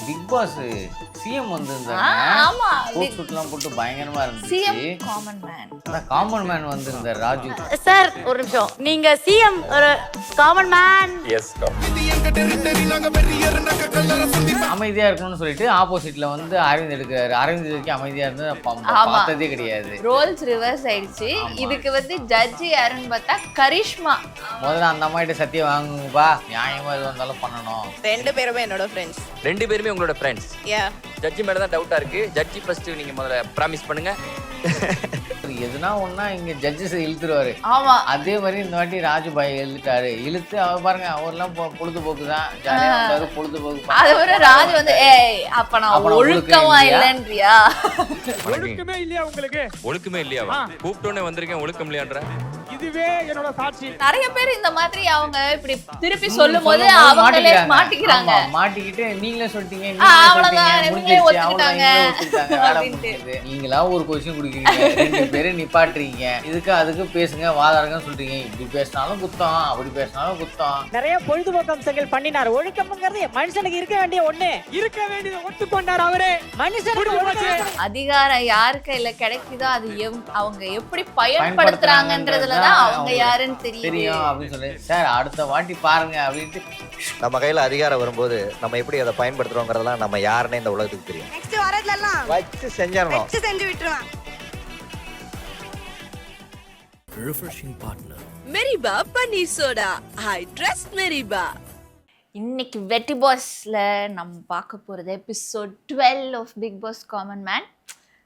Big pass CM வந்திருந்தாங்க. ஆமா code சூட்லாம் போட்டு பயங்கரமா இருந்துச்சு. CM common man. அதான் காமன் மேன் வந்திருந்தார் ராஜு. சார் ஒரு நிமிஷம், நீங்க சிஎம் ஒரு காமன் மேன். எஸ் அமைதியா இருக்கணும்னு சொல்லிட்டு ஆப்போசிட்ல வந்து அரவிந்த் எடுக்கிறாரு. அரவிந்த் வரைக்கும் அமைதியா இருந்து ஆமா. பார்த்ததே கிடையாது. ரோல்ஸ் ரிவர்ஸ் ஆயிடுச்சு. இதுக்கு வந்து ஜட்ஜி யாருன்னு பார்த்தா கரிஷ்மா. முதல்ல அந்த அம்மாயிட்ட சத்தியம் வாங்குங்கப்பா, நியாயமா எது வந்தாலும் பண்ணணும். ரெண்டு பேருமே என்னோட ஃப்ரெண்ட்ஸ். ரெண்டு பேருமே உங்களோட ஃப்ரெண்ட்ஸ். யா ஜட்ஜி மேல தான் டவுட்டா இருக்கு. ஜட்ஜி ஃபர்ஸ்ட் நீங்க முதல்ல ப்ராமிஸ் பண்ணுங்க. எதுனா ஒன்னா இங்க ஜட்ஜஸ் இழுத்துருவாரு. ஆமா அதே மாதிரி இந்த வாட்டி ராஜு பாய் எழுதிட்டாரு. இழுத்து அவர் பாருங்க, அவர்லாம் பொழுதுபோக்கு தான், ஜாலியா இருந்தாரு, பொழுதுபோக்கு. அது ஒரு ராஜு வந்து ஏய் அப்ப நான் ஒழுக்கமா இல்லன்றியா? ஒழுக்கமே இல்லையா உங்களுக்கு? ஒழுக்கமே இல்லையா? கூப்பிட்டோன்னே வந்திருக்கேன், ஒழுக்கம் இல்லையான்ற. இதுவே என்னோட சாட்சி. நிறைய பேர் இந்த மாதிரி அவங்க இப்படி திருப்பி சொல்லும் போது அவங்களே மாட்டிக்கிறாங்க. மாட்டிக்கிட்டு நீங்களே சொல்லிட்டீங்க, அவ்வளவுதான், நீங்களே ஒத்துக்கிட்டாங்க அப்படின்ட்டு. நீங்களா ஒரு கொஸ்டின் குடுக்குறீங்க, ரெண்டு பேரும் நிப்பாட்டுறீங்க, இதுக்கு அதுக்கு பேசுங்க வாதாடுங்க சொல்றீங்க. இப்படி பேசினாலும் குத்தம், அப்படி பேசினாலும் குத்தம். நிறைய பொழுதுபோக்கு அம்சங்கள் பண்ணினார். ஒழுக்கம்ங்கிறது மனுஷனுக்கு இருக்க வேண்டிய ஒண்ணு. இருக்க வேண்டியதை ஒத்துக்கொண்டார் அவரே. மனுஷனுக்கு அதிகாரம் யாரு கையில கிடைக்குதோ அது அவங்க எப்படி பயன்படுத்துறாங்கன்றதுலதான் அவங்க யாருன்னு தெரியும் அப்படின்னு சொல்லி சார் அடுத்த வாட்டி பாருங்க அப்படின்ட்டு. நம்ம கையில அதிகாரம் வரும்போது நம்ம எப்படி அதை பயன்படுத்துறோங்கிறதெல்லாம் நம்ம யாருன்னே இந்த உலகத்துக்கு தெரியும். நெக்ஸ்ட் வரதுலலாம் வச்சு செஞ்சிடணும். வச்சு செஞ்சு விட்டுருவேன். Refreshing partner. Meriba paneer soda. I trust Meriba. இன்னைக்கு வெட்டி பாஸ்ல நம்ம பார்க்க போறது episode 12 of Bigg Boss common man.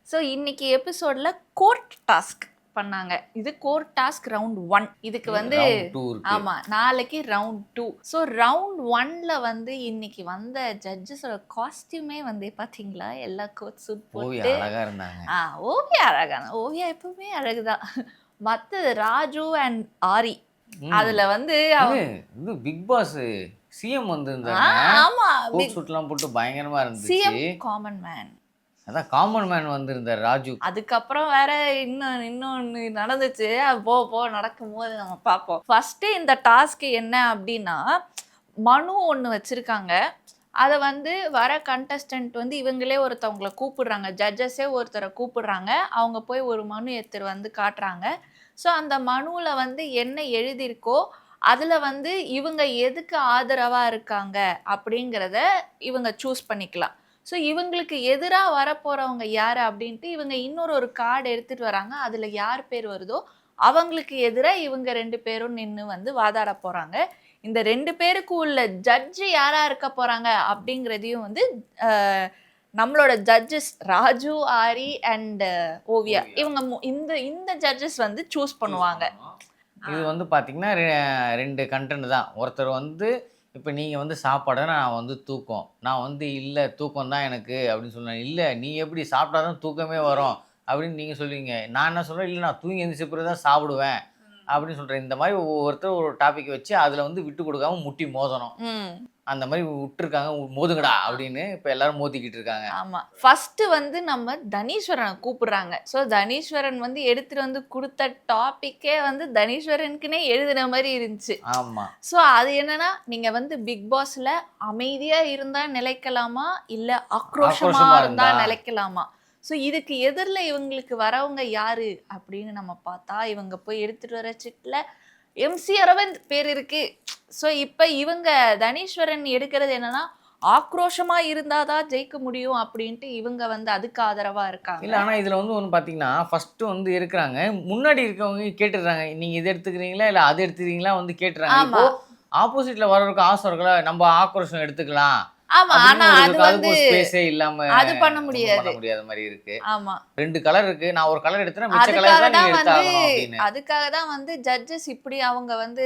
So இன்னைக்கு எபிசோட்ல கோர்ட் டாஸ்க் பண்ணாங்க. இது கோர்ட் டாஸ்க் ரவுண்ட் 1. இதுக்கு வந்து ஆமா நாளைக்கு ரவுண்ட் 2. ஸோ ரவுண்ட் 1ல வந்து இன்னைக்கு வந்த ஜட்ஜஸோட காஸ்டியூமே வந்து பாத்தீங்களா, எல்லா கோட் சூட் போட்டு அழகா இருந்தாங்க. ஓவியா அழகான, ஓவியா எப்பவுமே அழகுதான். மற்றது ராஜு அண்ட் ஆரி, அதுல வந்து இது பிக் பாஸ் சிஎம் வந்திருந்தாங்க. ஆமா கோட் சூட்லாம் போட்டு பயங்கரமா இருந்துச்சு. CM common man. அதான் காமன் மேன் வந்திருந்தார் ராஜு. அதுக்கப்புறம் வேற இன்னொன்னு நடந்துச்சு. அது போ நடக்கும்போது நம்ம பார்ப்போம். ஃபர்ஸ்ட் இந்த டாஸ்க் என்ன அப்படின்னா, மனு ஒன்று வச்சிருக்காங்க. அதை வந்து வர கண்டஸ்டன்ட் வந்து இவங்களே ஒருத்தவங்களை கூப்பிடுறாங்க, ஜட்ஜஸே ஒருத்தரை கூப்பிடுறாங்க. அவங்க போய் ஒரு மனு எடுத்துட்டு வந்து காட்டுறாங்க. ஸோ அந்த மனுவில் வந்து என்ன எழுதியிருக்கோ அதில் வந்து இவங்க எதுக்கு ஆதரவாக இருக்காங்க அப்படிங்கிறத இவங்க சூஸ் பண்ணிக்கலாம். ஸோ இவங்களுக்கு எதிராக வரப்போகிறவங்க யார் அப்படின்ட்டு இவங்க இன்னொரு கார்டு எடுத்துகிட்டு வராங்க. அதில் யார் பேர் வருதோ அவங்களுக்கு எதிராக இவங்க 2 பேரும் நின்று வந்து வாதாட போகிறாங்க. இந்த 2 பேருக்கு உள்ள ஜட்ஜு யாராக இருக்க போகிறாங்க அப்படிங்கிறதையும் வந்து நம்மளோட judges Raju, aari and Oviya, இவங்க இந்த ஜட்ஜஸ் வந்து சூஸ் பண்ணுவாங்க. இது வந்து பார்த்தீங்கன்னா 2 கண்டென்ட் தான். ஒருத்தர் வந்து இப்போ நீங்கள் வந்து சாப்பாடு, நான் வந்து தூக்கம், நான் வந்து இல்லை தூக்கம் தான் எனக்கு அப்படின்னு சொன்னேன். இல்லை நீ எப்படி சாப்பிட்டா தான் தூக்கமே வரும் அப்படின்னு நீங்கள் சொல்லுவீங்க. நான் என்ன சொல்கிறேன், இல்லை நான் தூங்கி எழுந்திரிச்ச பிறகு தான் சாப்பிடுவேன் அப்படின்னு சொல்கிறேன். இந்த மாதிரி ஒவ்வொருத்தர் ஒரு டாபிக் வச்சு அதில் வந்து விட்டு கொடுக்காம முட்டி மோதணும். அந்த மாதிரி விட்டுருக்காங்க, மோதுங்கடா அப்படின்னு இப்போ எல்லாரும் மோதிக்கிட்டு இருக்காங்க. ஆமாம், ஃபர்ஸ்ட் வந்து நம்ம தனீஸ்வரனை கூப்பிடுறாங்க. ஸோ தனீஸ்வரன் வந்து எடுத்துட்டு வந்து கொடுத்த டாபிக்கே வந்து தனீஸ்வரனுக்குன்னே எழுதுன மாதிரி இருந்துச்சு. ஆமாம். ஸோ அது என்னன்னா, நீங்கள் வந்து பிக் பாஸ்ல அமைதியாக இருந்தால் நிலைக்கலாமா இல்லை ஆக்ரோஷமாக இருந்தால் நிலைக்கலாமா? ஸோ இதுக்கு எதிரில் இவங்களுக்கு வரவங்க யாரு அப்படின்னு நம்ம பார்த்தா, இவங்க போய் எடுத்துட்டு வர சிட்டில் MC அரவிந்த் பேர் இருக்கு. ஸோ இப்போ இவங்க தனீஸ்வரன் எடுக்கிறது என்னன்னா, ஆக்ரோஷமா இருந்தாதான் ஜெயிக்க முடியும் அப்படின்ட்டு இவங்க வந்து அதுக்கு ஆதரவா இருக்காங்க. இல்லை ஆனால் இதில் வந்து ஒன்று பார்த்தீங்கன்னா, ஃபர்ஸ்ட் வந்து இருக்கிறாங்க, முன்னாடி இருக்கவங்க கேட்டுடுறாங்க, நீங்கள் இதை எடுத்துக்கிறீங்களா இல்லை அதை எடுத்துக்கிறீங்களா வந்து கேட்டுறாங்க. இப்போ ஆப்போசிட்ல வரவருக்கு ஆசை இருக்கல, நம்ம ஆக்ரோஷம் எடுத்துக்கலாம். ஆமா, ஆனா அது வந்து ஸ்பேஸே இல்லாம அது பண்ண முடியாது மாதிரி இருக்கு. ஆமா, 2 கலர் இருக்கு, நான் ஒரு கலர் எடுத்தேன்னா மிச்ச கலர் தான் நீங்க எடுத்தாகணும் அப்படினு. அதுக்காக தான் வந்து ஜட்ஜஸ் இப்படி அவங்க வந்து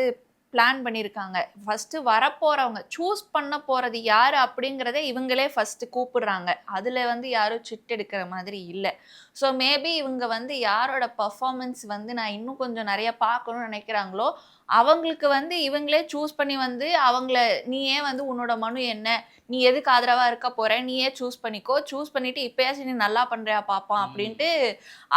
பிளான் பண்ணியிருக்காங்க. ஃபர்ஸ்ட் வரப்போறவங்க சூஸ் பண்ண போறது யாரு அப்படிங்கிறத இவங்களே ஃபர்ஸ்ட் கூப்பிடுறாங்க. அதுல வந்து யாரும் சிட் எடுக்கிற மாதிரி இல்லை. ஸோ மேபி இவங்க வந்து யாரோட பர்ஃபார்மன்ஸ் வந்து நான் இன்னும் கொஞ்சம் நிறைய பார்க்கணும்னு நினைக்கிறாங்களோ அவங்களுக்கு வந்து இவங்களே சூஸ் பண்ணி வந்து அவங்கள நீ ஏன் வந்து உன்னோட மனு என்ன, நீ எதுக்கு ஆதரவா இருக்க போற, நீயே சூஸ் பண்ணிக்கோ, சூஸ் பண்ணிட்டு இப்பயாச்சும் நீ நல்லா பண்றியா பாப்பான் அப்படின்ட்டு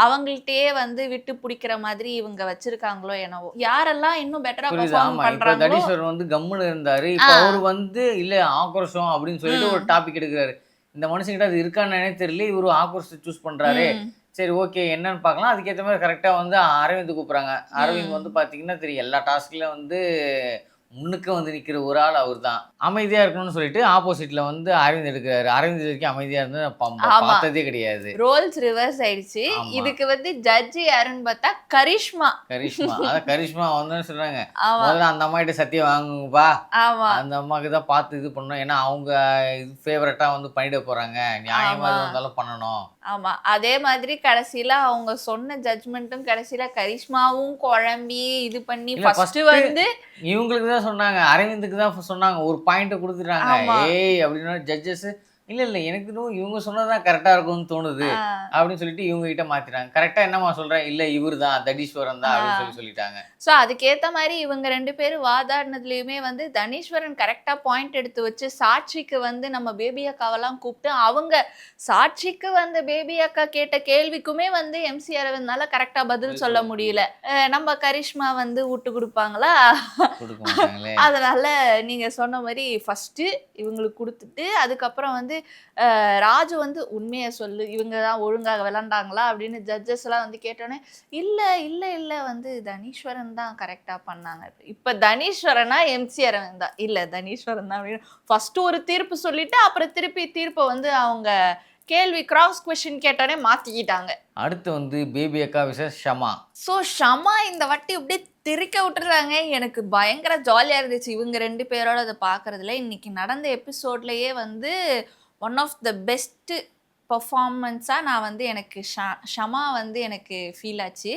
அவங்கள்ட்டயே வந்து விட்டு பிடிக்கிற மாதிரி இவங்க வச்சிருக்காங்களோ என்னவோ. யாரெல்லாம் இன்னும் பெட்டரா புரியுது. பெர்ஃபார்ம் ஆமா, இப்ப பண்றாங்களோ தனீஸ்வரன் வந்து கம்முன்னு இருந்தாரு. இப்ப அவரு வந்து இல்ல ஆக்ரோஷம் அப்படின்னு சொல்லிட்டு ஒரு டாபிக் எடுக்கிறாரு. இந்த மனுஷங்கிட்ட அது இருக்கான்னு தெரியல, இவரு ஆக்ரோஷத்தை சூஸ் பண்றாரு. ம், சரி, ஓகே, என்னன்னு பார்க்கலாம். அதுக்கேற்ற மாதிரி கரெக்டா வந்து அரவிந்த் கூப்பிடுறாங்க. அரவிந்த் வந்து பாத்தீங்கன்னா தெரியும், எல்லா டாஸ்க்ல வந்து முன்னுக்கு வந்து நிக்கிற ஒரு ஆள் அவர் தான். அமைதியா இருக்கணும்னு சொல்லிட்டு ஆப்போசிட்ல வந்து அரவிந்த் எடுக்கிறாரு. அரவிந்த் இது வரைக்கும் அமைதியா இருந்து ஆமா. பார்த்ததே கிடையாது. ரோல்ஸ் ரிவர்ஸ் ஆயிடுச்சு. ஆமா. இதுக்கு வந்து ஜட்ஜி யாருன்னு பார்த்தா கரிஷ்மா. அதான் கரிஷ்மா வந்து சொல்றாங்க, ஆமா முதல்ல அந்த அம்மா கிட்ட சத்தியம் வாங்குங்கப்பா, ஆமா அந்த அம்மாக்கு தான் பார்த்து இது பண்ணணும். ஏன்னா அவங்க இது ஃபேவரட்டா வந்து பண்ணிட போறாங்க, நியாயமா ஆமா. எது வந்தாலும் பண்ணணும். ஆமா. அதே மாதிரி கடைசியில அவங்க சொன்ன ஜட்ஜ்மெண்ட்டும் கடைசியில கரிஷ்மாவும் குழம்பி இது பண்ணி இல்ல, ஃபர்ஸ்ட் first வந்து இவங்களுக்கு தான் சொன்னாங்க, அரவிந்துக்கு தான் சொன்னாங்க, ஒரு பாயிண்ட் கொடுத்துட்டாங்க. ஆமா. ஏய் அப்படின்னு ஜட்ஜஸ், இல்ல எனக்கு இன்னும் இவங்க சொன்னதான் கரெக்டா இருக்கும்னு தோணுது ஆ, அப்படின்னு சொல்லிட்டு இவங்க கிட்ட மாத்திட்டாங்க. கரெக்டா என்னமா சொல்றேன், இல்ல இவர் தான் தடீஸ்வரன் தான் அப்படின்னு சொல்லிட்டாங்க. சோ அதுக்கேத்த மாதிரி இவங்க 2 பேரும் வாதாடினதுலயுமே வந்து தனீஸ்வரன் கரெக்டா பாயிண்ட் எடுத்து வச்சு சாட்சிக்கு வந்து நம்ம பேபி அக்காவெல்லாம் கூப்பிட்டு அவங்க சாட்சிக்கு வந்து பேபி அக்கா கேட்ட கேள்விக்குமே வந்து MC அரவிந்தால கரெக்டா பதில் சொல்ல முடியல. நம்ம கரிஷ்மா வந்து விட்டு கொடுப்பாங்களா? கொடுக்க மாட்டாங்களே. அதனால நீங்க சொன்ன மாதிரி ஃபர்ஸ்ட் இவங்களுக்கு கொடுத்துட்டு அதுக்கப்புறம் வந்து ராஜு வந்து உண்மையை சொல்லு, இவங்க தான் ஒழுங்காக விளாண்டாங்களா அப்படின்னு ஜட்ஜஸ் எல்லாம் வந்து கேட்டோன்னே இல்ல இல்ல இல்ல வந்து தனீஸ்வரன் தான் கரெக்டா பண்ணாங்க. இப்ப தனீஸ்வரனா MC அரவிந்த் தான், இல்ல தனீஸ்வரன் தான் அப்படின்னு ஃபர்ஸ்ட் ஒரு தீர்ப்பு சொல்லிட்டு அப்புறம் திருப்பி தீர்ப்பை வந்து அவங்க கேள்வி கிராஸ் கொஸ்டின் கேட்டோன்னே மாத்திக்கிட்டாங்க. அடுத்து வந்து பேபி அக்கா விசஸ் ஷமா. ஸோ ஷமா இந்த வாட்டி அப்படியே திரிக்க விட்டுறாங்க. எனக்கு பயங்கர ஜாலியாக இருந்துச்சு இவங்க 2 பேரோட அதை பார்க்குறதுல. இன்னைக்கு நடந்த எபிசோட்லேயே வந்து ஒன் ஆஃப் த பெஸ்ட்டு பர்ஃபார்மன்ஸாக நான் வந்து எனக்கு ஷமா வந்து எனக்கு ஃபீல் ஆச்சு.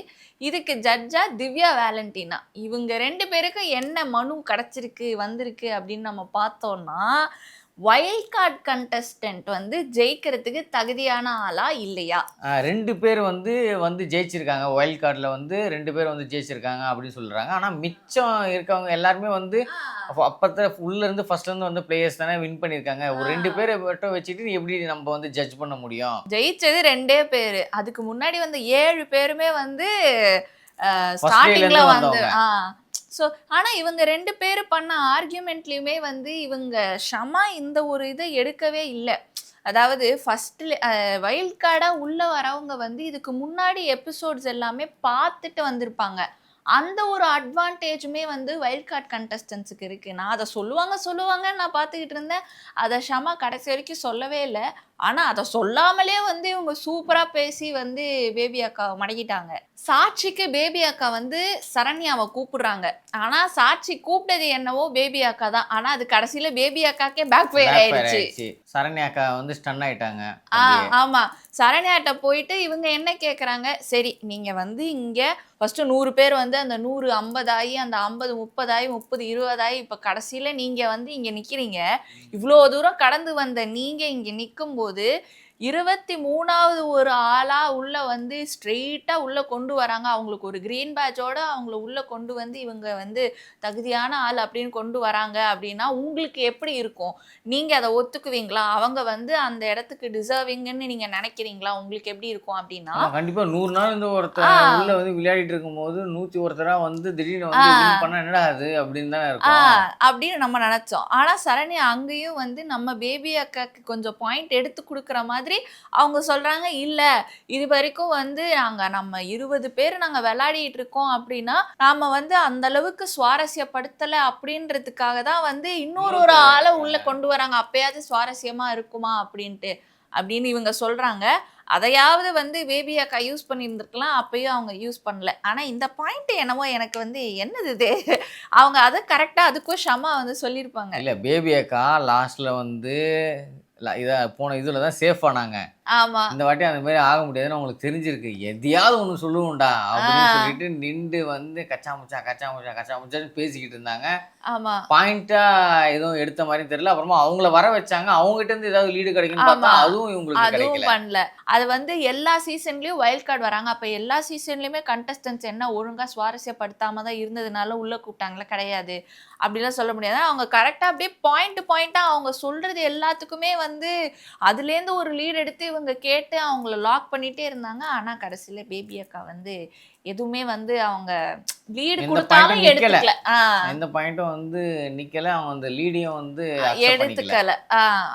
இதுக்கு ஜட்ஜா திவ்யா வேலண்டினா. இவங்க 2 பேருக்கும் என்ன மனு கிடச்சிருக்கு வந்திருக்கு அப்படின்னு நம்ம பார்த்தோம்னா, வைல்ட் கார்டு கண்டஸ்டன்ட் வந்து ஜெயிக்கிறதுக்கு தகுதியான ஆளா இல்லையா? 2 பேர் வந்து ஜெயிச்சிருக்காங்க. வைல்ட் கார்டில் வந்து 2 பேர் வந்து ஜெயிச்சிருக்காங்க அப்படின்னு சொல்கிறாங்க. ஆனால் மிச்சம் இருக்கவங்க எல்லாருமே வந்து அப்போ உள்ளேருந்து ஃபர்ஸ்ட்லேருந்து வந்து பிளேயர்ஸ் தானே வின் பண்ணியிருக்காங்க. ஒரு 2 பேரை மட்டும் வச்சுட்டு எப்படி நம்ம வந்து ஜட்ஜ் பண்ண முடியும்? ஜெயிச்சது 2 பேரு. அதுக்கு முன்னாடி வந்து 7 பேருமே வந்து First ஸ்டார்டிங்ல day ல வந்து வந்தவங்க. ஸோ ஆனால் இவங்க 2 பேர் பண்ண ஆர்கியூமெண்ட்லேயுமே வந்து இவங்க ஷமா இந்த ஒரு இதை எடுக்கவே இல்லை. அதாவது ஃபர்ஸ்ட்ல வைல்ட் கார்டாக உள்ளே வரவங்க வந்து இதுக்கு முன்னாடி எபிசோட்ஸ் எல்லாமே பார்த்துட்டு வந்திருப்பாங்க. அந்த ஒரு அட்வான்டேஜுமே வந்து வைல்ட் கார்டு கண்டஸ்டன்ஸுக்கு இருக்குது. நான் அதை சொல்லுவாங்கன்னு நான் பார்த்துக்கிட்டு இருந்தேன். அதை ஷமா கடைசி வரைக்கும் சொல்லவே இல்லை. ஆனால் அதை சொல்லாமலே வந்து இவங்க சூப்பராக பேசி வந்து பேபி அக்காவை மடக்கிட்டாங்க. சாட்சிக்கு பேபி அக்கா வந்து சரண்யாவை கூப்பிடுறாங்க. ஆனால் சாட்சி கூப்பிட்டது என்னவோ பேபி அக்கா தான். ஆனால் அது கடைசியில் பேபி அக்காக்கே பேக் ஃபயர் ஆயிடுச்சு. சரண்யா அக்கா வந்து ஸ்டன் ஆயிட்டாங்க. ஆமா. சரண்யாட்ட போயிட்டு இவங்க என்ன கேட்குறாங்க, சரி நீங்க வந்து இங்க ஃபர்ஸ்ட் 100 பேர் வந்து அந்த 100 50 ஆகி அந்த 50 30 ஆகி 30 20 ஆகி இப்ப கடைசியில நீங்க வந்து இங்க நிக்கிறீங்க. இவ்வளோ தூரம் கடந்து வந்த நீங்க இங்க நிற்கும் போது 23வது ஒரு ஆளா உள்ள வந்து ஸ்ட்ரெயிட்டா உள்ள கொண்டு வராங்க. அவங்களுக்கு ஒரு கிரீன் பேட்சோட அவங்கள உள்ள கொண்டு வந்து இவங்க வந்து தகுதியான ஆள் அப்படின்னு கொண்டு வராங்க அப்படின்னா உங்களுக்கு எப்படி இருக்கும்? நீங்க அதை ஒத்துக்குவீங்களா? அவங்க வந்து அந்த இடத்துக்கு டிசர்விங்னு நீங்க நினைக்கிறீங்களா? உங்களுக்கு எப்படி இருக்கும் அப்படின்னா கண்டிப்பா 100 நாள் இந்த ஒருத்தர் உள்ள வந்து விளையாடிட்டு இருக்கும்போது 101 வந்து திடீர்னு வந்து வின் பண்ண என்னடா அது அப்படின்னு தானே இருக்கும் அப்படின்னு நம்ம நினைச்சோம். ஆனா சரண்யா அங்கேயும் வந்து நம்ம பேபி அக்காக்கு கொஞ்சம் பாயிண்ட் எடுத்து கொடுக்குற மாதிரி அவங்க சொல்றாங்க, இல்ல இது வரைக்கும் வந்து நம்ம 20 பேர் நாங்க விளையாடிட்டு இருக்கோம் அப்படின்னா நாம வந்து அந்த அளவுக்கு சுவாரஸ்யப்படுத்தல அப்படின்றதுக்காக தான் வந்து இன்னொரு ஆளை உள்ள கொண்டு வராங்க. அப்பயாவது சுவாரஸ்யமா இருக்குமா அப்படின்னு இவங்க சொல்றாங்க. அதையாவது வந்து பேபி அக்கா யூஸ் பண்ணியிருந்துருக்கலாம், அப்பயும் அவங்க யூஸ் பண்ணல. ஆனால் இந்த பாயிண்ட் என்னவோ எனக்கு வந்து என்னது இது, அவங்க அதை கரெக்டாக அதுக்கும் ஷமா வந்து சொல்லியிருப்பாங்க. இல்லை, பேபி அக்கா லாஸ்ட்ல வந்து போன இதில் தான் சேஃப் ஆனாங்க. ஆமா இந்த வாட்டி அந்த மாதிரி ஆக முடியாதுன்னு அவங்களுக்கு தெரிஞ்சிருக்கு. எதையாவது ஒன்று சொல்லுவோம்டா அப்படின்னு சொல்லிட்டு நின்று வந்து கச்சா முச்சான்னு பேசிக்கிட்டு இருந்தாங்க. ஆமா பாயிண்டா எதுவும் எடுத்த மாதிரி தெரியல. அப்புறமா அவங்கள வர வச்சாங்க. அவங்ககிட்ட இருந்து ஏதாவது லீடு கிடைக்குன்னு பார்த்தா அதுவும் இவங்களுக்கு அதுவும் கிடைக்கல. பண்ணல. அது வந்து எல்லா சீசன்லயும் வைல்ட் கார்டு வராங்க. அப்ப எல்லா சீசன்லயுமே கண்டஸ்டன்ஸ் என்ன ஒழுங்கா சுவாரஸ்யப்படுத்தாம தான் இருந்ததுனால உள்ள கூப்பிட்டாங்களா? கிடையாது. அப்படிலாம் சொல்ல முடியாது. அவங்க கரெக்டா அப்படியே பாயிண்டா அவங்க சொல்றது எல்லாத்துக்குமே வந்து அதுலேருந்து ஒரு லீட் எடுத்து இவங்க கேட்டு அவங்கள லாக் பண்ணிட்டே இருந்தாங்க. ஆனா கடைசியில பேபி அக்கா வந்து எதுவுமே வந்து அவங்க லீடு எந்த கொடுத்தாலும் பாயிண்ட்டும் நிக்கல. எடுத்துக்கல. எந்த பாயிண்ட்டும் வந்து நிக்கல. அவங்க அந்த லீடையும் வந்து accept பண்ணிக்கல. எடுத்துக்கல.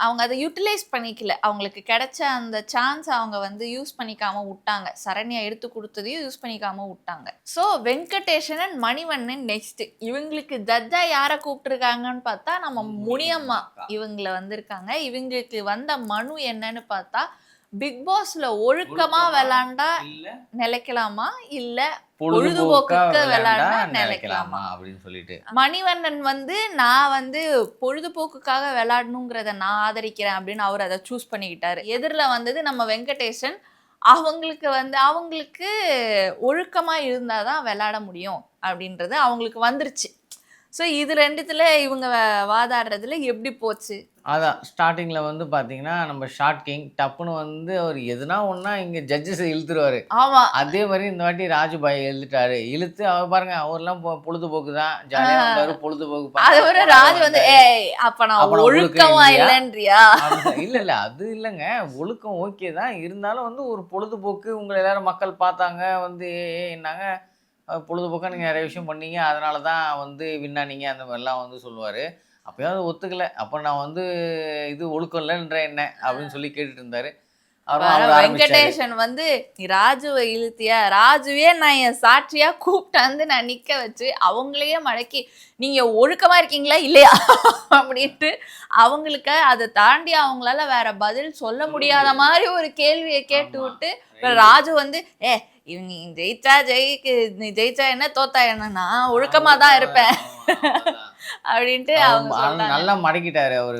அவங்க அதை யூட்டிலைஸ் பண்ணிக்கல. அவங்களுக்கு கிடைச்ச அந்த சான்ஸ் அவங்க வந்து யூஸ் பண்ணிக்காம விட்டாங்க. சரண்யா எடுத்து கொடுத்ததையும் யூஸ் பண்ணிக்காம விட்டாங்க. So Venkatesan and Manivannan next. இவங்களுக்கு ஜட்ஜா யாரை கூப்பிட்டுருக்காங்கன்னு பார்த்தா நம்ம முனியம்மா இவங்கள வந்திருக்காங்க. இவங்களுக்கு வந்த மனு என்னன்னு பார்த்தா பிக் பாஸ்ல ஒழுக்கமா விளையாண்டா நிலைக்கலாமா இல்ல பொழுதுபோக்குக்கு விளையாண்டா நிலைக்கலாமா அப்படின்னு சொல்லிட்டு மணிவண்ணன் வந்து நான் வந்து பொழுதுபோக்குக்காக விளையாடணுங்கிறத நான் ஆதரிக்கிறேன் அப்படின்னு அவர் அதை சூஸ் பண்ணிக்கிட்டாரு. எதிரில் வந்தது நம்ம வெங்கடேஷன். அவங்களுக்கு ஒழுக்கமா இருந்தாதான் விளையாட முடியும் அப்படின்றது அவங்களுக்கு வந்துருச்சு. ஸோ இது ரெண்டுத்துல இவங்க வாதாடுறதுல எப்படி போச்சு? அதான் ஸ்டார்டிங்கில் வந்து பார்த்தீங்கன்னா நம்ம ஷார்ட் கிங் டப்புன்னு வந்து அவர் எதுனா ஒன்றா இங்கே ஜட்ஜஸை இழுத்துருவார். ஆமா அதே மாதிரி இந்த வாட்டி ராஜுபாய் எழுதிட்டாரு. இழுத்து அவர் பாருங்க அவர்லாம் பொழுதுபோக்கு தான் ஜாலியாக இருந்தாரு. பொழுதுபோக்கு அது ஒரு ராஜு வந்து அப்ப நான் ஒழுக்கமா இல்லைன்றியா? இல்லை அது இல்லைங்க. ஒழுக்கம் ஓகே தான். இருந்தாலும் வந்து ஒரு பொழுதுபோக்கு உங்களை எல்லாரும் மக்கள் பார்த்தாங்க வந்து என்னாங்க பொழுதுபோக்காக நீங்கள் நிறைய விஷயம் பண்ணீங்க அதனால தான் வந்து வின்னானீங்க அந்த மாதிரிலாம் வந்து சொல்லுவார். அப்போயாவது ஒத்துக்கலை. அப்போ நான் வந்து இது ஒழுக்கம் இல்லைன்ற என்ன அப்படின்னு சொல்லி கேட்டுட்டு இருந்தாரு. வெங்கடேஷன் வந்து நீ ராஜுவை இழுத்தியா? ராஜுவே நான் என் சாட்சியா கூப்பிட்டாந்து நான் நிக்க வச்சு அவங்களையே மடக்கி நீங்க ஒழுக்கமா இருக்கீங்களா இல்லையா அப்படின்ட்டு அவங்களுக்கு அதை தாண்டி அவங்களால வேற பதில் சொல்ல முடியாத மாதிரி ஒரு கேள்வியை கேட்டு விட்டு ராஜு வந்து இவங்க நீ ஜெயிச்சா என்ன தோத்தா என்ன நான் ஒழுக்கமா தான் இருப்பேன் அப்படின்ட்டு அவங்க நல்லா மடக்கிட்டாரு அவரு.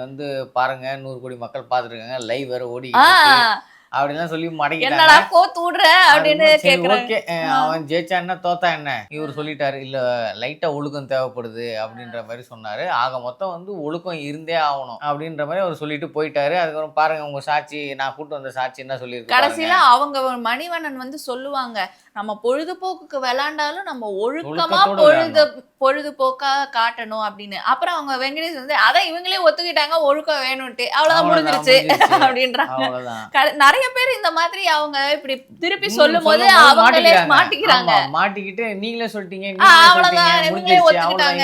வந்து பாருங்க 100 கோடி மக்கள் பார்த்துருக்காங்க லைவ் வேற ஓடி அப்படிலாம் சொல்லி என்னடா கோத்து விடுற அப்படின்னு கேக்குறாங்க. ஓகே அவன் ஜெயிச்சா என்ன தோத்தா என்ன இவர் சொல்லிட்டாரு. இல்ல லைட்டா ஒழுக்கம் தேவைப்படுது அப்படின்ற மாதிரி சொன்னாரு. ஆக மொத்தம் வந்து ஒழுக்கம் இருந்தே ஆகணும் அப்படின்ற மாதிரி அவர் சொல்லிட்டு போயிட்டாரு. அதுக்கப்புறம் பாருங்க உங்க சாட்சி நான் கூட்டு வந்த சாட்சி என்ன சொல்லியிருக்கு. கடைசியில அவங்க மணிவண்ணன் வந்து சொல்லுவாங்க நம்ம பொழுதுபோக்குக்கு விளையாண்டாலும் நம்ம ஒழுக்கமா பொழுதுபோக்கா காட்டணும் அப்படின்னு. அப்புறம் அவங்க வெங்கடேஷ் வந்து அதான் இவங்களே ஒத்துக்கிட்டாங்க ஒழுக்கம் வேணும்ட்டு. அவ்வளவுதான் முடிஞ்சிருச்சு அப்படின்றாங்க. நிறைய பேர் இந்த மாதிரி அவங்க இப்படி திருப்பி சொல்லும் போது அவங்களே மாட்டிக்கிறாங்க. மாட்டிக்கிட்டு நீங்களே சொல்லிட்டீங்க அவ்வளவுதான் இவங்களே ஒத்துக்கிட்டாங்க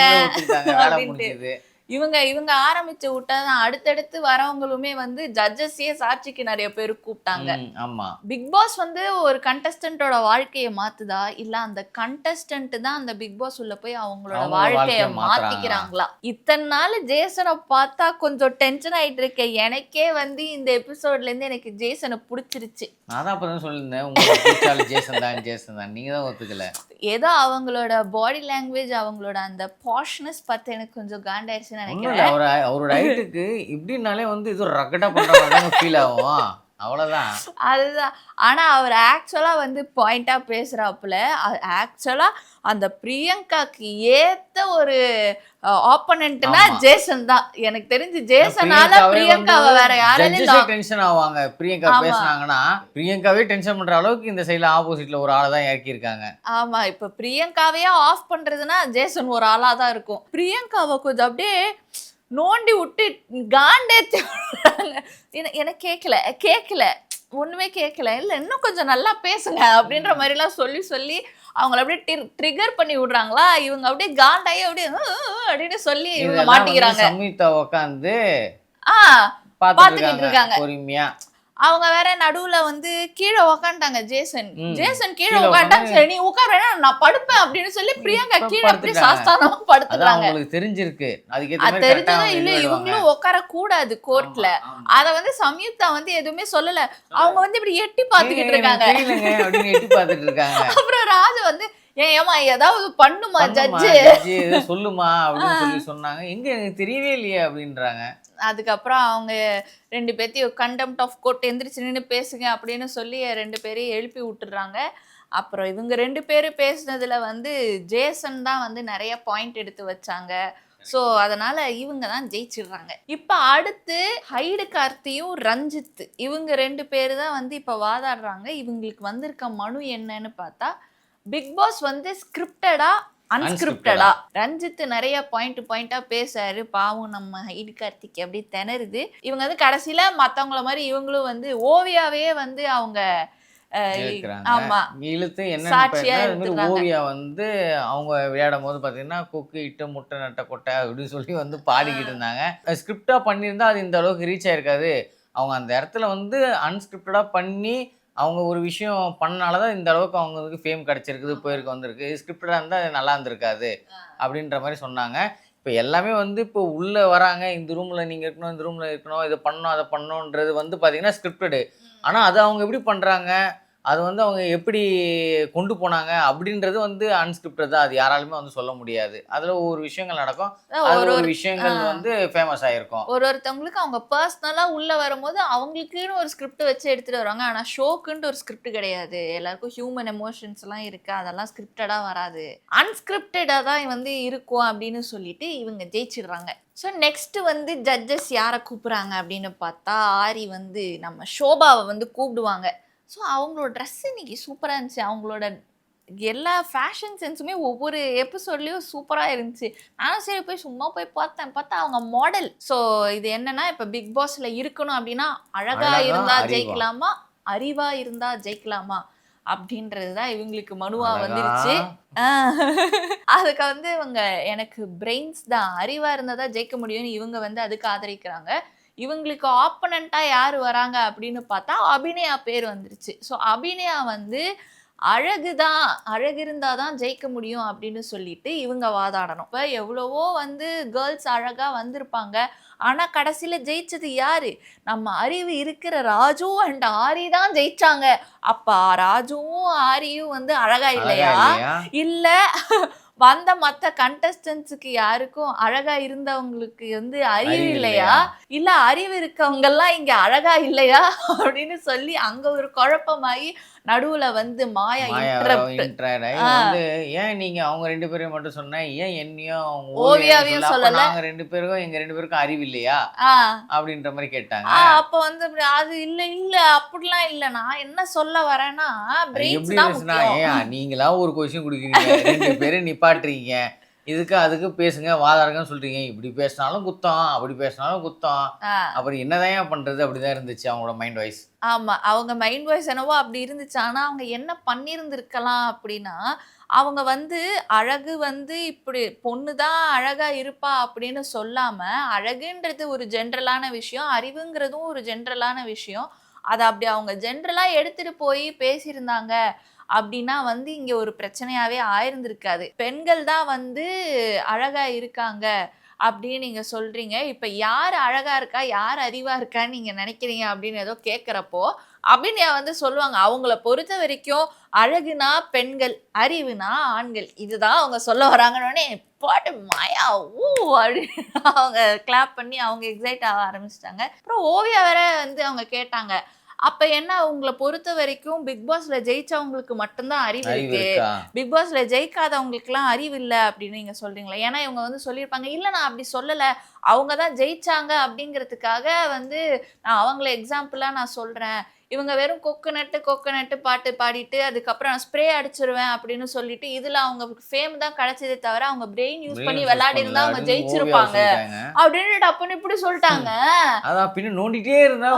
அப்படின்ட்டு இவங்க ஆரம்பிச்சு விட்டாதான் அடுத்தடுத்து வரவங்களுமே வந்து ஜட்ஜஸையே சாட்சிக்கு நிறைய பேர் கூப்பிட்டாங்க. பிக் பாஸ் வந்து ஒரு கண்டஸ்டன்டோட வாழ்க்கையை மாத்துதா இல்ல அந்த கண்டஸ்டன்ட் தான் அந்த பிக் பாஸ் உள்ள போய் அவங்களோட வாழ்க்கைய மாத்திக்கிறாங்களா? இத்தனை நாள் ஜேசனை பார்த்தா கொஞ்சம் டென்ஷன் ஆயிட்டு இருக்கேன். எனக்கே வந்து இந்த எபிசோட்ல இருந்து எனக்கு ஜேசனை பிடிச்சிருச்சு. அதான் அப்பதான் சொல்லியிருந்தேன் உங்களுக்கு ஜேசன் தான் நீங்க தான் ஒத்துக்கல. ஏதோ அவங்களோட பாடி லாங்குவேஜ் அவங்களோட அந்த பாஷ்னஸ் பார்த்து எனக்கு கொஞ்சம் காண்டாயிருச்சு. அவரோட ஹைட்டுக்கு இப்படினாலே வந்து இது ரகடா பண்ற ஃபீல் ஆகும். அவ்வளவுதான் அதுதான். ஆனா அவர் ஆக்சுவலா வந்து பாயிண்டா பேசுறாப்புல ஆக்சுவலா அந்த பிரியங்காக்கு ஏத்த ஒரு ஆப்போனன்ட்னா ஜேசன் தான். எனக்கு தெரிஞ்சு ஜேசனால பிரியங்காவை வேற யாரும் டென்ஷன் ஆவாங்க. பிரியங்கா பேசுனாங்கன்னா பிரியங்காவே டென்ஷன் பண்ற அளவுக்கு இந்த சைடுல ஆப்போசிட்ல ஒரு ஆளை தான் இறக்கி இருக்காங்க. ஆமா இப்ப பிரியங்காவே ஆஃப் பண்றதுன்னா ஜேசன் ஒரு ஆளா தான் இருக்கும். பிரியங்காவை கொஞ்சம் அப்படியே நோண்டி விட்டு காண்டேத்தி எனக்கு கேட்கல ஒண்ணுமே கேட்கல. இல்ல இன்னும் கொஞ்சம் நல்லா பேசுங்க அப்படின்ற மாதிரி எல்லாம் சொல்லி அவங்கள அப்படியே ட்ரிகர் பண்ணி விடுறாங்களா. இவங்க அப்படியே காண்டாயி அப்படியே அப்படின்னு சொல்லி இவங்க மாட்டிக்கிறாங்க. சம்யுக்தா உட்காந்து பாத்துக்கிட்டு இருக்காங்க பொறுமையா. அவங்க வேற நடுவுல வந்து கீழே உக்காண்டாங்க. ஜேசன் கீழே உக்காண்டாங்க. சரி நீ உட்கார நான் படுப்பேன் அப்படின்னு சொல்லி பிரியங்கா கீழே அப்படியே சாஸ்தானமா படுத்துறாங்க. உங்களுக்கு தெரிஞ்சிருக்கு அது தெரிஞ்சதும் இல்ல இவங்களும் உட்கார கூடாது கோர்ட்ல. அத வந்து சம்யுக்தா வந்து எதுவுமே சொல்லல. அவங்க வந்து இப்படி எட்டி பாத்துக்கிட்டு இருக்காங்க. அப்புறம் ராஜு வந்து ஏமா ஏதாவது பண்ணுமா ஜட்ஜு சொல்லுமா அப்படின்னு சொல்லி சொன்னாங்க. எங்க எனக்கு தெரியவே இல்லையே அப்படின்றாங்க. அதுக்கப்புறம் அவங்க 2 பேர்த்தையும் கண்டெம்ட் ஆஃப் கோர்ட் எந்திரிச்சு நின்று பேசுங்க அப்படின்னு சொல்லி 2 பேரையும் எழுப்பி விட்டுறாங்க. அப்புறம் இவங்க 2 பேரும் பேசுனதுல வந்து ஜேசன் தான் வந்து நிறைய பாயிண்ட் எடுத்து வச்சாங்க. ஸோ அதனால இவங்க தான் ஜெயிச்சிடுறாங்க. இப்போ அடுத்து ஹைடு கார்த்தியும் ரஞ்சித் இவங்க 2 பேர் தான் வந்து இப்போ வாதாடுறாங்க. இவங்களுக்கு வந்திருக்க மனு என்னன்னு பார்த்தா, பிக் பாஸ் வந்து ஸ்கிரிப்டடா அன்ஸ்கிரிப்டடா. ரஞ்சித் நிறைய பாயிண்டா பேசாரு. பாவம் நம்ம ஹைடு கார்த்திக் அப்படி திணறுது. இவங்க வந்து கடைசியில மற்றவங்கள மாதிரி இவங்களும் வந்து ஓவியாவே வந்து அவங்க ஆமா இழுத்து சாட்சியா என்ன ஓவியா வந்து அவங்க விளையாடும் போது பாத்தீங்கன்னா கொக்கு இட்டு முட்டை நட்ட கொட்டை அப்படின்னு சொல்லி வந்து பாடிக்கிட்டு இருந்தாங்க. ஸ்கிரிப்டா பண்ணியிருந்தா அது இந்த அளவுக்கு ரீச் ஆயிருக்காது. அவங்க அந்த இடத்துல வந்து அன்ஸ்கிரிப்டடா பண்ணி அவங்க ஒரு விஷயம் பண்ணனாலதான் இந்த அளவுக்கு அவங்களுக்கு ஃபேம் கிடைச்சிருக்குது, போயிருக்கு வந்திருக்கு. ஸ்கிரிப்டடா இருந்தா அது நல்லா இருந்திருக்காது அப்படின்ற மாதிரி சொன்னாங்க. இப்போ எல்லாமே வந்து இப்போ உள்ள வராங்க, இந்த ரூம்ல நீங்க இருக்கணும், இந்த ரூம்ல இருக்கணும், இதை பண்ணணும் அதை பண்ணணுன்றது வந்து பாத்தீங்கன்னா ஸ்கிரிப்டடு. ஆனா அது அவங்க எப்படி பண்றாங்க, அது வந்து அவங்க எப்படி கொண்டு போனாங்க அப்படின்றது வந்து அன்ஸ்கிரிப்டட் தான். அது யாராலுமே வந்து சொல்ல முடியாது. அதுல ஒவ்வொரு விஷயங்கள் நடக்கும், அது ஒரு விஷயங்கள் வந்து ஃபேமஸ் ஆயிருக்கும். ஒருத்தவங்களுக்கு அவங்க பர்சனலா உள்ள வரும்போது அவங்களுக்குன்னு ஒரு ஸ்கிரிப்ட் வச்சு எடுத்துட்டு வருவாங்க. ஆனா ஷோக்குன்ட்டு ஒரு ஸ்கிரிப்ட் கிடையாது. எல்லாருக்கும் ஹியூமன் எமோஷன்ஸ் எல்லாம் இருக்கு, அதெல்லாம் ஸ்கிரிப்டடா வராது, அன்ஸ்கிரிப்டடா தான் வந்து இருக்கும் அப்படின்னு சொல்லிட்டு இவங்க ஜெயிச்சிடுறாங்க. ஸோ நெக்ஸ்ட் வந்து ஜட்ஜஸ் யாரை கூப்பிட்றாங்க அப்படின்னு பார்த்தா, ஆரி வந்து நம்ம ஷோபாவை வந்து கூப்பிடுவாங்க. ஸோ அவங்களோட ட்ரெஸ் இன்னைக்கு சூப்பராக இருந்துச்சு. அவங்களோட எல்லா ஃபேஷன் சென்ஸுமே ஒவ்வொரு எபிசோட்லேயும் சூப்பராக இருந்துச்சு. நானும் சரி போய் சும்மா போய் பார்த்தா அவங்க மாடல். ஸோ இது என்னன்னா, இப்போ பிக் பாஸில் இருக்கணும் அப்படின்னா அழகாக இருந்தால் ஜெயிக்கலாமா, அறிவாக இருந்தால் ஜெயிக்கலாமா அப்படின்றது தான் இவங்களுக்கு மனுவா வந்துருச்சு. அதுக்கு வந்து இவங்க எனக்கு பிரெயின்ஸ் தான், அறிவாக இருந்தால் தான் ஜெயிக்க முடியும்னு இவங்க வந்து அதுக்கு ஆதரிக்கிறாங்க. இவங்களுக்கு ஆப்பனண்டா யார் வராங்க அப்படின்னு பார்த்தா அபிநயா பேர் வந்துருச்சு. ஸோ அபிநயா வந்து அழகு இருந்தால் தான் ஜெயிக்க முடியும் அப்படின்னு சொல்லிட்டு இவங்க வாதாடணும். இப்போ எவ்வளவோ வந்து கேர்ள்ஸ் அழகாக வந்திருப்பாங்க, ஆனால் கடைசியில் ஜெயிச்சது யாரு? நம்ம அறிவு இருக்கிற ராஜு அண்ட் ஆரி தான் ஜெயிச்சாங்க. அப்போ ராஜுவும் ஆரியும் வந்து அழகா இல்லையா? இல்லை வந்த மற்ற கண்டஸ்டன்ஸுக்கு யாருக்கும் அழகா இருந்தவங்களுக்கு வந்து அறிவு இல்லையா? இல்ல அறிவு இருக்கவங்கெல்லாம் இங்க அழகா இல்லையா அப்படின்னு சொல்லி அங்க ஒரு குழப்பமாயி நடுவுல வந்து மாயா வந்து ஏன் நீங்க அவங்க 2 பேரையும் மட்டும் சொன்ன, ஏன் என்னையும் ஓவியாவையும் சொல்லல? நாங்க 2 பேருக்கும் எங்க 2 பேருக்கும் அறிவு இல்லையா அப்படின்ற மாதிரி கேட்டாங்க. அப்ப வந்து அது இல்ல அப்படிலாம் இல்ல, நான் என்ன சொல்ல வரேன்னா பிரெயின்ஸ் தான் முக்கியம். நீங்களா ஒரு கொஸ்டின் கொடுக்குறீங்க, 2 பேரும் நிப்பாட்டுறீங்க, இதுக்கு அதுக்கு பேசுங்க வாதாடுங்கன்னு சொல்றீங்க. இப்படி பேசினாலும் குத்தம், அப்படி பேசினாலும் குத்தம், அப்படி என்னதான் பண்றது? அப்படிதான் இருந்துச்சு அவங்களோட மைண்ட் வாய்ஸ். ஆமா, அவங்க மைண்ட் வாய்ஸ் என்னவோ அப்படி இருந்துச்சு. ஆனா அவங்க என்ன பண்ணியிருந்திருக்கலாம் அப்படின்னா, அவங்க வந்து அழகு வந்து இப்படி பொண்ணு தான் அழகா இருப்பா அப்படின்னு சொல்லாம, அழகுன்றது ஒரு ஜென்ரலான விஷயம், அறிவுங்கிறதும் ஒரு ஜென்ரலான விஷயம், அதை அப்படி அவங்க ஜென்ரலா எடுத்துட்டு போய் பேசியிருந்தாங்க அப்படின்னா வந்து இங்க ஒரு பிரச்சனையாவே ஆயிருந்திருக்காது. பெண்கள் தான் வந்து அழகா இருக்காங்க அப்படின்னு நீங்க சொல்றீங்க. இப்ப யார் அழகா இருக்கா, யார் அறிவா இருக்கான்னு நீங்க நினைக்கிறீங்க அப்படின்னு ஏதோ கேட்குறப்போ அபிநயா வந்து சொல்லுவாங்க, அவங்கள பொறுத்த வரைக்கும் அழகுனா பெண்கள், அறிவுனா ஆண்கள், இதுதான் அவங்க சொல்ல வராங்கன்னே பாட்டு மாயா ஊ அப்படின்னு அவங்க கிளாப் பண்ணி அவங்க எக்ஸைட் ஆக ஆரம்பிச்சிட்டாங்க. அப்புறம் ஓவியா வேற வந்து அவங்க கேட்டாங்க, அப்ப என்ன உங்களை பொறுத்த வரைக்கும் பிக் பாஸ்ல ஜெயிச்சவங்களுக்கு மட்டும்தான் அறிவு இருக்கு, பிக் பாஸ்ல ஜெயிக்காதவங்களுக்கு எல்லாம் அறிவு இல்லை அப்படின்னு நீங்க சொல்றீங்களா? ஏன்னா இவங்க வந்து சொல்லியிருப்பாங்க, இல்ல நான் அப்படி சொல்லல, அவங்க தான் ஜெயிச்சாங்க அப்படிங்கிறதுக்காக வந்து நான் அவங்கள எக்ஸாம்பிளா நான் சொல்றேன், இவங்க வெறும் கொக்கு நட்டு பாட்டு பாடிட்டு அதுக்கப்புறம் நான் ஸ்ப்ரே அடிச்சிருவேன் அப்படின்னு சொல்லிட்டு இதுல அவங்க ஃபேம் தான் கிடைச்சதே தவிர அவங்க பிரெயின் யூஸ் பண்ணி விளையாடி இருந்தா அவங்க ஜெயிச்சிருப்பாங்க அப்படின்னு டப்புன்னு இப்படி சொல்லிட்டாங்க. அதான் பின்ன நோண்டிட்டே இருந்தா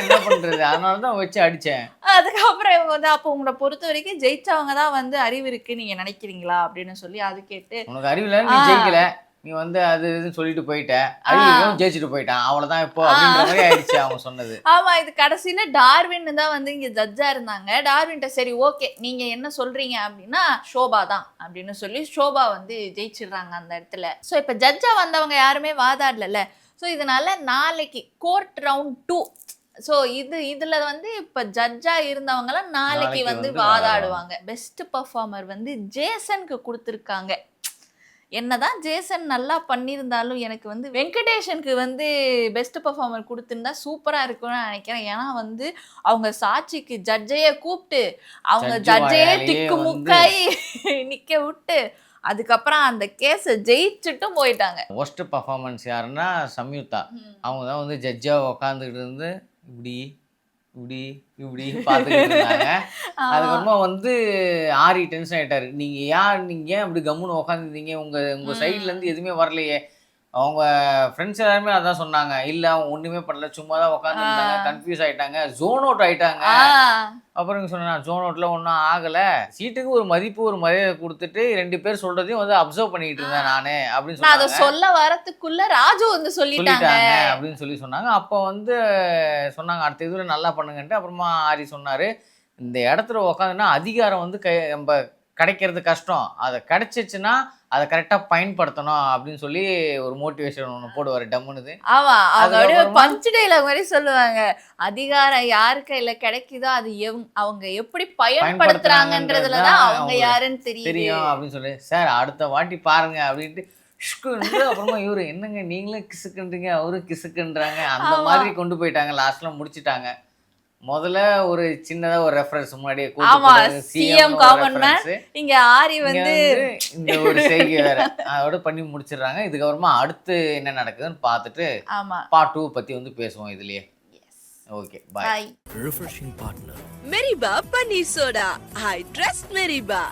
என்ன பண்றது, அதனாலதான் வச்சு அடிச்சேன். அதுக்கப்புறம் இவங்க வந்து அப்போ உங்களை பொறுத்த வரைக்கும் ஜெயிச்சவங்க தான் வந்து அறிவு இருக்கு நீங்க நினைக்கிறீங்களா அப்படின்னு சொல்லி அது கேட்டு, உனக்கு அறிவுல நீ ஜெயிக்கல, நீ வந்து அது இதுன்னு சொல்லிட்டு போயிட்ட, அறிவும் ஜெயிச்சுட்டு போயிட்டான் அவ்வளவுதான் இப்போ அப்படின்ற மாதிரி ஆயிடுச்சு அவங்க சொன்னது. ஆமா, இது கடைசியில டார்வின் தான் வந்து இங்க ஜட்ஜா இருந்தாங்க. டார்வின்ட்ட சரி ஓகே நீங்க என்ன சொல்றீங்க அப்படின்னா ஷோபா தான் அப்படின்னு சொல்லி ஷோபா வந்து ஜெயிச்சிடுறாங்க அந்த இடத்துல. ஸோ இப்போ ஜட்ஜா வந்தவங்க யாருமே வாதாடல. ஸோ இதனால நாளைக்கு கோர்ட் ரவுண்ட் 2 ஸோ இதுல வந்து இப்ப ஜட்ஜா இருந்தவங்கலாம் நாளைக்கு நாளைக்கு வந்து வந்து வாதாடுவாங்க. பெஸ்ட் பெர்ஃபார்மர் வந்து ஜேசனுக்கு கொடுத்துருக்காங்க. என்னதான் ஜேசன் நல்லா பண்ணியிருந்தாலும் எனக்கு வந்து வெங்கடேஷனுக்கு வந்து பெஸ்ட் பெர்ஃபார்மர் கொடுத்துருந்தா சூப்பரா இருக்கும்னு நினைக்கிறேன். ஏன்னா வந்து அவங்க சாட்சிக்கு ஜட்ஜையே கூப்பிட்டு அவங்க Judge ஜட்ஜையே வாயாலேயே திக்கு வந்து முக்காய் நிக்க விட்டு அதுக்கப்புறம் அந்த கேஸை ஜெயிச்சுட்டும் போயிட்டாங்க. ஒஸ்ட் பர்ஃபார்மன்ஸ் யாருன்னா சம்யுக்தா. அவங்க தான் வந்து ஜட்ஜாக உட்காந்துக்கிட்டு இருந்து இப்படி இப்படி இப்படி பார்த்துக்கிட்டு இருந்தாங்க. அதுக்கப்புறமா வந்து ஆரி டென்ஷன் ஆகிட்டாரு. நீங்கள் ஏன் அப்படி கம்முன்னு உட்காந்துருந்தீங்க, உங்கள் சைட்லேருந்து எதுவுமே வரலையே. அவங்க ஃப்ரெண்ட்ஸ் எல்லாருமே அதான் சொன்னாங்க. இல்லை அவங்க ஒன்றுமே பண்ணல, சும்மா தான் உட்காந்துருந்தாங்க, கன்ஃபியூஸ் ஆகிட்டாங்க, ஜோன் அவுட் ஆகிட்டாங்க. அப்புறம் இங்கே சொன்னேன் ஜோன் அவுட்டில் ஒன்றும் ஆகலை, சீட்டுக்கு ஒரு மதிப்பு ஒரு மரியாதை கொடுத்துட்டு 2 பேர் சொல்கிறதையும் வந்து அப்சர்வ் பண்ணிக்கிட்டு இருந்தேன் நான் அப்படின்னு நான் அதை சொன்னாங்க. சொல்ல வரத்துக்குள்ள ராஜு வந்து சொல்லிட்டாங்க அப்படின்னு சொன்னாங்க. அப்போ வந்து சொன்னாங்க அடுத்த இதில் நல்லா பண்ணுங்கன்ட்டு. அப்புறமா ஆரி சொன்னார், இந்த இடத்துல உட்காந்துன்னா அதிகாரம் வந்து நம்ம கிடைக்கிறது கஷ்டம், அதை கிடைச்சிச்சுன்னா அதை கரெக்டாக பயன்படுத்தணும் அப்படின்னு சொல்லி ஒரு மோட்டிவேஷன் ஒன்று போடுவார் டம்முன்னு. ஆமா, அவங்க அப்படியே பஞ்ச் டைலாக் மாதிரி சொல்லுவாங்க. அதிகாரம் யாரு கையில கிடைக்குதோ அது அவங்க எப்படி பயன்படுத்துறாங்கன்றதுலதான் அவங்க யாருன்னு தெரியும் அப்படின்னு சொல்லி, சார் அடுத்த வாட்டி பாருங்க அப்படின்ட்டு அப்புறமா இவரு என்னங்க நீங்களும் கிசுக்குன்றீங்க அவரும் கிசுக்குன்றாங்க, அந்த மாதிரி கொண்டு போயிட்டாங்க. லாஸ்ட்ல முடிச்சிட்டாங்க. முதல்ல ஒரு சின்னதா ஒரு ரெஃபரன்ஸ் முன்னாடியே சிஎம் காமன் மேன், இங்க ஆரி வந்து இந்த ஒரு செய்கை வேற அதோட பண்ணி முடிச்சிடுறாங்க. இதுக்கப்புறமா அடுத்து என்ன நடக்குதுன்னு பார்த்துட்டு பார்ட் 2 பத்தி வந்து பேசுவோம் இதுலயே. Okay bye. Refreshing partner. Meriba Paneer Soda. I trust Meriba.